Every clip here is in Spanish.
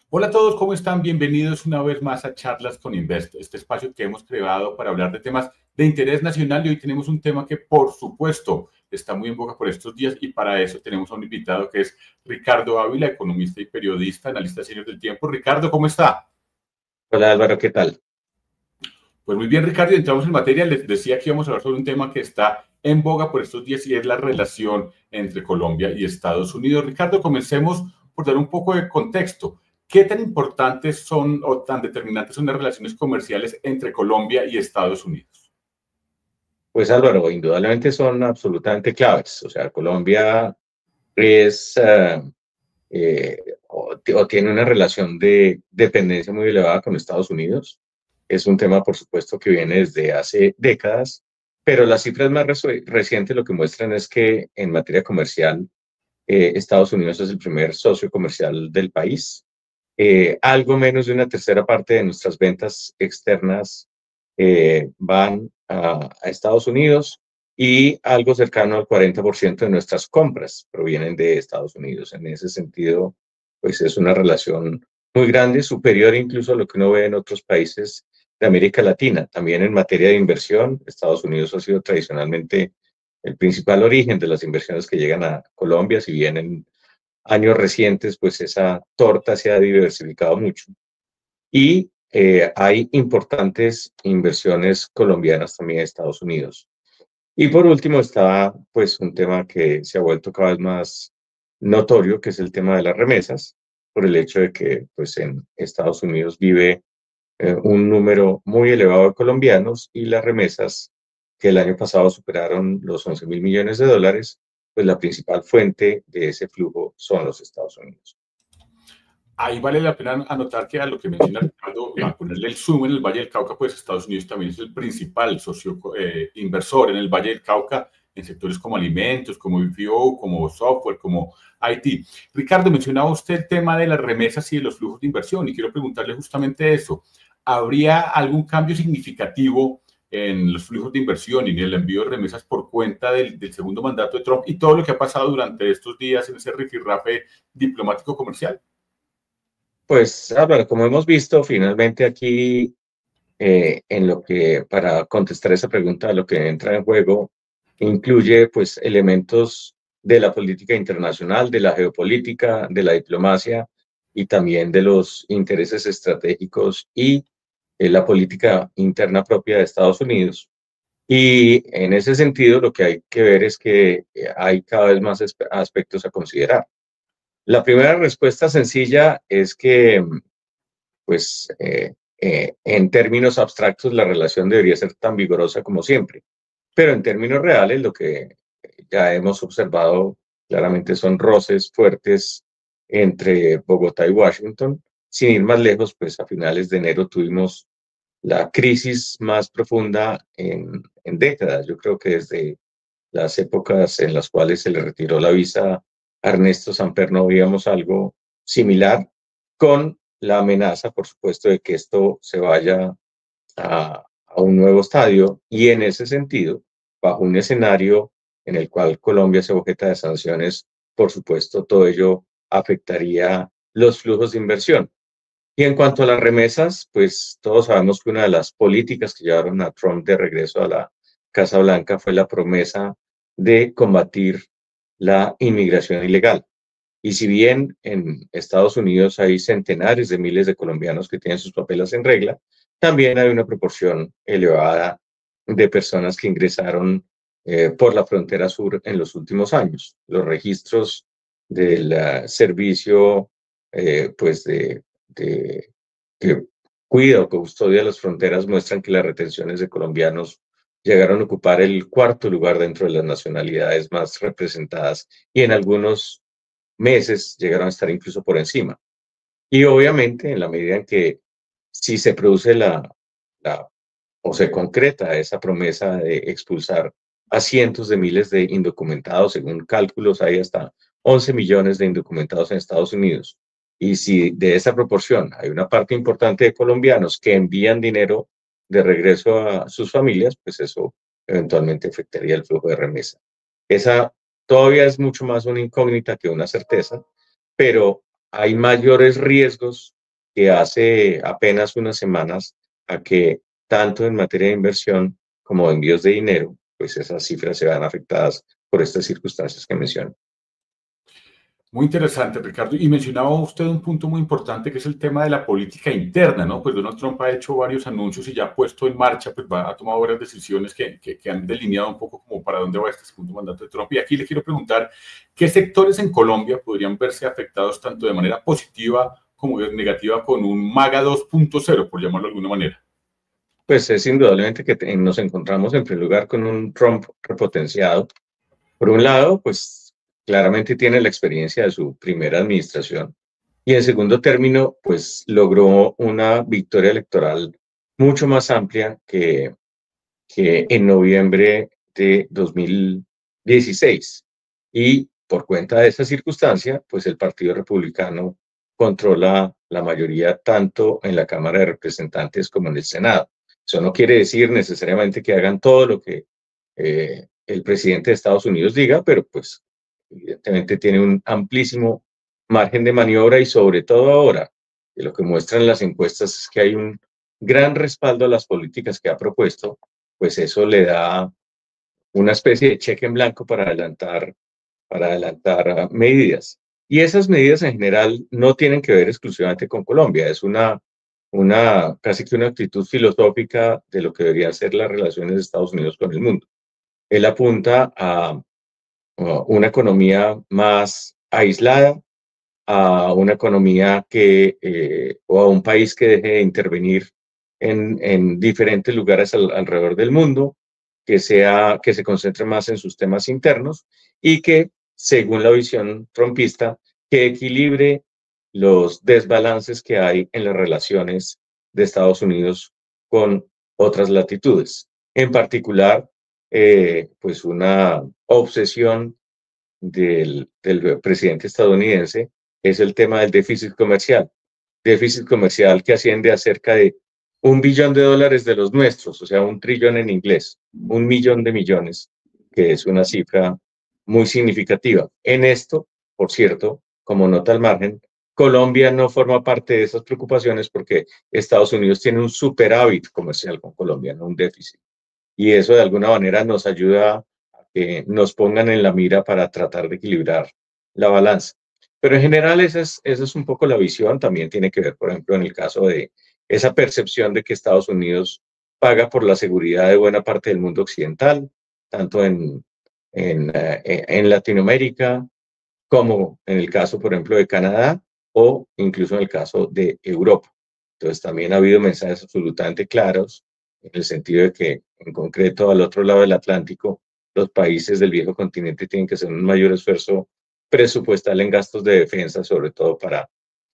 Hola a todos, ¿cómo están? Bienvenidos una vez más a Charlas con Invest, este espacio que hemos creado para hablar de temas de interés nacional y hoy tenemos un tema que por supuesto está muy en boga por estos días y para eso tenemos a un invitado que es Ricardo Ávila, economista y periodista, analista senior del tiempo. Ricardo, ¿cómo está? Hola Álvaro, ¿qué tal? Pues muy bien, Ricardo, entramos en materia. Les decía que íbamos a hablar sobre un tema que está en boga por estos días y es la relación entre Colombia y Estados Unidos. Ricardo, comencemos por dar un poco de contexto. ¿Qué tan importantes son o tan determinantes son las relaciones comerciales entre Colombia y Estados Unidos? Pues Álvaro, indudablemente son absolutamente claves. O sea, Colombia es o tiene una relación de dependencia muy elevada con Estados Unidos. Es un tema, por supuesto, que viene desde hace décadas, pero las cifras más recientes lo que muestran es que en materia comercial, Estados Unidos es el primer socio comercial del país. Algo menos de una tercera parte de nuestras ventas externas van a Estados Unidos y algo cercano al 40% de nuestras compras provienen de Estados Unidos. En ese sentido, pues es una relación muy grande, superior incluso a lo que uno ve en otros países de América Latina. También en materia de inversión, Estados Unidos ha sido tradicionalmente el principal origen de las inversiones que llegan a Colombia, si bien en años recientes, pues esa torta se ha diversificado mucho. Y hay importantes inversiones colombianas también en Estados Unidos. Y por último está pues un tema que se ha vuelto cada vez más notorio, que es el tema de las remesas, por el hecho de que pues en Estados Unidos vive un número muy elevado de colombianos y las remesas que el año pasado superaron los 11.000 millones de dólares, pues la principal fuente de ese flujo son los Estados Unidos. Ahí vale la pena anotar que a lo que menciona Ricardo, a ponerle el zoom en el Valle del Cauca, pues Estados Unidos también es el principal socio inversor en el Valle del Cauca en sectores como alimentos, como BPO, como software, como IT. Ricardo, mencionaba usted el tema de las remesas y de los flujos de inversión y quiero preguntarle justamente eso. ¿Habría algún cambio significativo en los flujos de inversión y en el envío de remesas por cuenta del segundo mandato de Trump y todo lo que ha pasado durante estos días en ese rifirrafe diplomático comercial? Pues Álvaro, como hemos visto, finalmente aquí en lo que, para contestar esa pregunta, lo que entra en juego incluye pues elementos de la política internacional, de la geopolítica, de la diplomacia y también de los intereses estratégicos y la política interna propia de Estados Unidos. Y en ese sentido, lo que hay que ver es que hay cada vez más aspectos a considerar. La primera respuesta sencilla es que pues en términos abstractos la relación debería ser tan vigorosa como siempre, pero en términos reales lo que ya hemos observado claramente son roces fuertes entre Bogotá y Washington. Sin ir más lejos, pues a finales de enero tuvimos la crisis más profunda en décadas. Yo creo que desde las épocas en las cuales se le retiró la visa a Ernesto Samper no veíamos algo similar, con la amenaza, por supuesto, de que esto se vaya a un nuevo estadio y en ese sentido, bajo un escenario en el cual Colombia se objeta de sanciones, por supuesto, todo ello afectaría los flujos de inversión. Y en cuanto a las remesas, pues todos sabemos que una de las políticas que llevaron a Trump de regreso a la Casa Blanca fue la promesa de combatir la inmigración ilegal. Y si bien en Estados Unidos hay centenares de miles de colombianos que tienen sus papeles en regla, también hay una proporción elevada de personas que ingresaron por la frontera sur en los últimos años. Los registros del servicio pues de que cuida o que custodia las fronteras muestran que las retenciones de colombianos llegaron a ocupar el cuarto lugar dentro de las nacionalidades más representadas y en algunos meses llegaron a estar incluso por encima. Y obviamente, en la medida en que si se produce la o se concreta esa promesa de expulsar a cientos de miles de indocumentados, según cálculos hay hasta 11 millones de indocumentados en Estados Unidos. Y si de esa proporción hay una parte importante de colombianos que envían dinero de regreso a sus familias, pues eso eventualmente afectaría el flujo de remesa. Esa todavía es mucho más una incógnita que una certeza, pero hay mayores riesgos que hace apenas unas semanas a que tanto en materia de inversión como de envíos de dinero, pues esas cifras se van afectadas por estas circunstancias que menciono. Muy interesante, Ricardo. Y mencionaba usted un punto muy importante que es el tema de la política interna, ¿no? Pues Donald Trump ha hecho varios anuncios y ya ha puesto en marcha, pues ha tomado varias decisiones que han delineado un poco como para dónde va este segundo mandato de Trump. Y aquí le quiero preguntar, ¿qué sectores en Colombia podrían verse afectados tanto de manera positiva como negativa con un MAGA 2.0, por llamarlo de alguna manera? Pues es indudablemente que nos encontramos en primer lugar con un Trump repotenciado. Por un lado, pues claramente tiene la experiencia de su primera administración y en segundo término, pues logró una victoria electoral mucho más amplia que en noviembre de 2016. Y por cuenta de esa circunstancia, pues el Partido Republicano controla la mayoría tanto en la Cámara de Representantes como en el Senado. Eso no quiere decir necesariamente que hagan todo lo que el presidente de Estados Unidos diga, pero pues evidentemente tiene un amplísimo margen de maniobra y sobre todo ahora, que lo que muestran las encuestas es que hay un gran respaldo a las políticas que ha propuesto, pues eso le da una especie de cheque en blanco para adelantar medidas. Y esas medidas en general no tienen que ver exclusivamente con Colombia, es casi que una actitud filosófica de lo que deberían ser las relaciones de Estados Unidos con el mundo. Él apunta a una economía más aislada, a una economía o a un país que deje de intervenir en diferentes lugares alrededor del mundo, que se concentre más en sus temas internos y que, según la visión trumpista, que equilibre los desbalances que hay en las relaciones de Estados Unidos con otras latitudes. En particular, pues una obsesión del presidente estadounidense es el tema del déficit comercial que asciende a cerca de $1 billón de los nuestros, o sea, 1 trillón en inglés, 1 millón de millones, que es una cifra muy significativa. En esto, por cierto, como nota al margen, Colombia no forma parte de esas preocupaciones porque Estados Unidos tiene un superávit comercial con Colombia, no un déficit. Y eso de alguna manera nos ayuda a que nos pongan en la mira para tratar de equilibrar la balanza. Pero en general esa es un poco la visión. También tiene que ver, por ejemplo, en el caso de esa percepción de que Estados Unidos paga por la seguridad de buena parte del mundo occidental, tanto en Latinoamérica como en el caso, por ejemplo, de Canadá o incluso en el caso de Europa. Entonces también ha habido mensajes absolutamente claros en el sentido de que, en concreto, al otro lado del Atlántico, los países del viejo continente tienen que hacer un mayor esfuerzo presupuestal en gastos de defensa, sobre todo para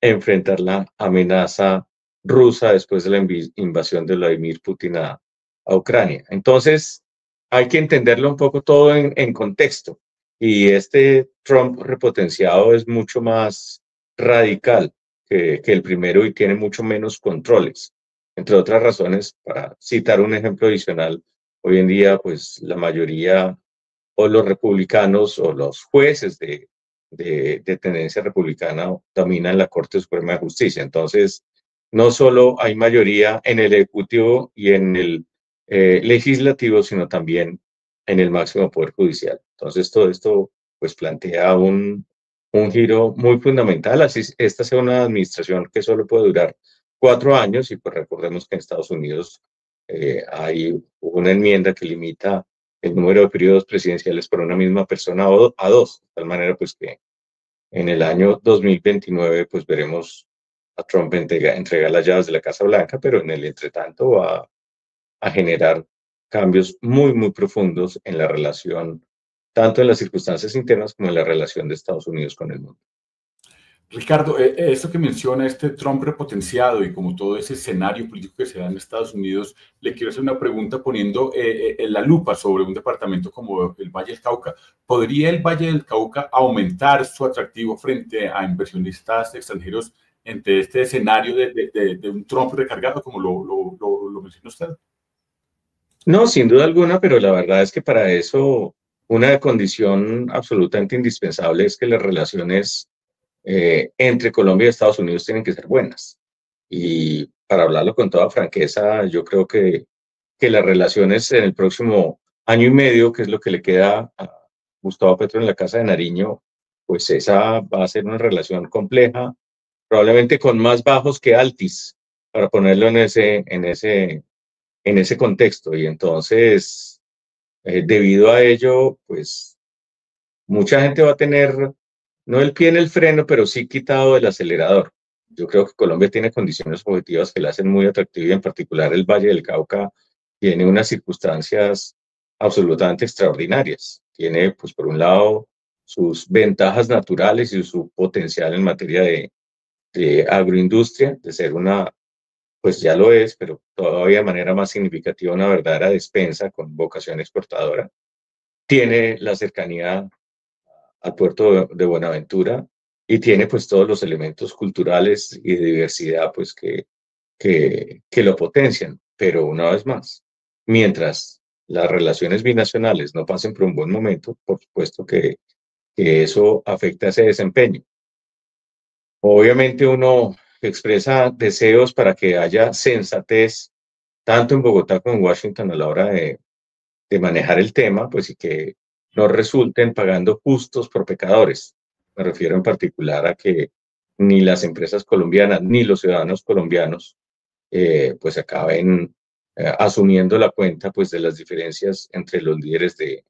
enfrentar la amenaza rusa después de la invasión de Vladimir Putin a Ucrania. Entonces, hay que entenderlo un poco todo en contexto. Y este Trump repotenciado es mucho más radical que el primero y tiene mucho menos controles. Entre otras razones, para citar un ejemplo adicional, hoy en día, pues la mayoría o los republicanos o los jueces de tendencia republicana dominan la Corte Suprema de Justicia. Entonces, no solo hay mayoría en el Ejecutivo y en el Legislativo, sino también en el máximo Poder Judicial. Entonces, todo esto pues plantea un giro muy fundamental. Así esta sea una administración que solo puede durar 4 años y pues recordemos que en Estados Unidos hay una enmienda que limita el número de periodos presidenciales por una misma persona a dos, de tal manera pues que en el año 2029 pues veremos a Trump entregar las llaves de la Casa Blanca, pero en el entretanto va a generar cambios muy, muy profundos en la relación, tanto en las circunstancias internas como en la relación de Estados Unidos con el mundo. Ricardo, esto que menciona este Trump repotenciado y como todo ese escenario político que se da en Estados Unidos, le quiero hacer una pregunta poniendo la lupa sobre un departamento como el Valle del Cauca. ¿Podría el Valle del Cauca aumentar su atractivo frente a inversionistas extranjeros ante este escenario de un Trump recargado, como lo mencionó usted? No, sin duda alguna, pero la verdad es que para eso una condición absolutamente indispensable es que las relaciones entre Colombia y Estados Unidos tienen que ser buenas. Y para hablarlo con toda franqueza, yo creo que las relaciones en el próximo año y medio, que es lo que le queda a Gustavo Petro en la Casa de Nariño, pues esa va a ser una relación compleja, probablemente con más bajos que altis, para ponerlo en ese contexto. Y entonces, debido a ello, pues mucha gente va a tener, no el pie en el freno, pero sí quitado del acelerador. Yo creo que Colombia tiene condiciones objetivas que la hacen muy atractiva y en particular el Valle del Cauca tiene unas circunstancias absolutamente extraordinarias. Tiene, pues, por un lado, sus ventajas naturales y su potencial en materia de agroindustria, de ser una, pues ya lo es, pero todavía de manera más significativa, una verdadera despensa con vocación exportadora. Tiene la cercanía al puerto de Buenaventura y tiene pues todos los elementos culturales y de diversidad pues que lo potencian. Pero una vez más, mientras las relaciones binacionales no pasen por un buen momento, por supuesto que eso afecta ese desempeño. Obviamente uno expresa deseos para que haya sensatez tanto en Bogotá como en Washington a la hora de manejar el tema, pues y que no resulten pagando justos por pecadores. Me refiero en particular a que ni las empresas colombianas ni los ciudadanos colombianos pues acaben asumiendo la cuenta pues de las diferencias entre los líderes de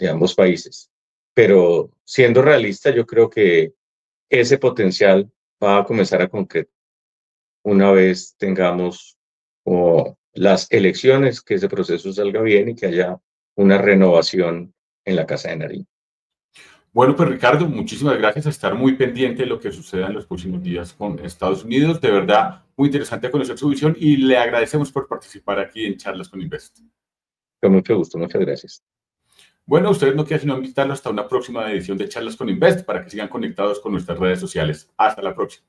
ambos países. Pero siendo realista, yo creo que ese potencial va a comenzar a concretar una vez tengamos las elecciones, que ese proceso salga bien y que haya una renovación en la Casa de Nariño. Bueno, pues Ricardo, muchísimas gracias a estar muy pendiente de lo que suceda en los próximos días con Estados Unidos. De verdad, muy interesante conocer su visión y le agradecemos por participar aquí en Charlas con Invest. Con mucho gusto, muchas gracias. Bueno, ustedes no queda sino invitarlos hasta una próxima edición de Charlas con Invest para que sigan conectados con nuestras redes sociales. Hasta la próxima.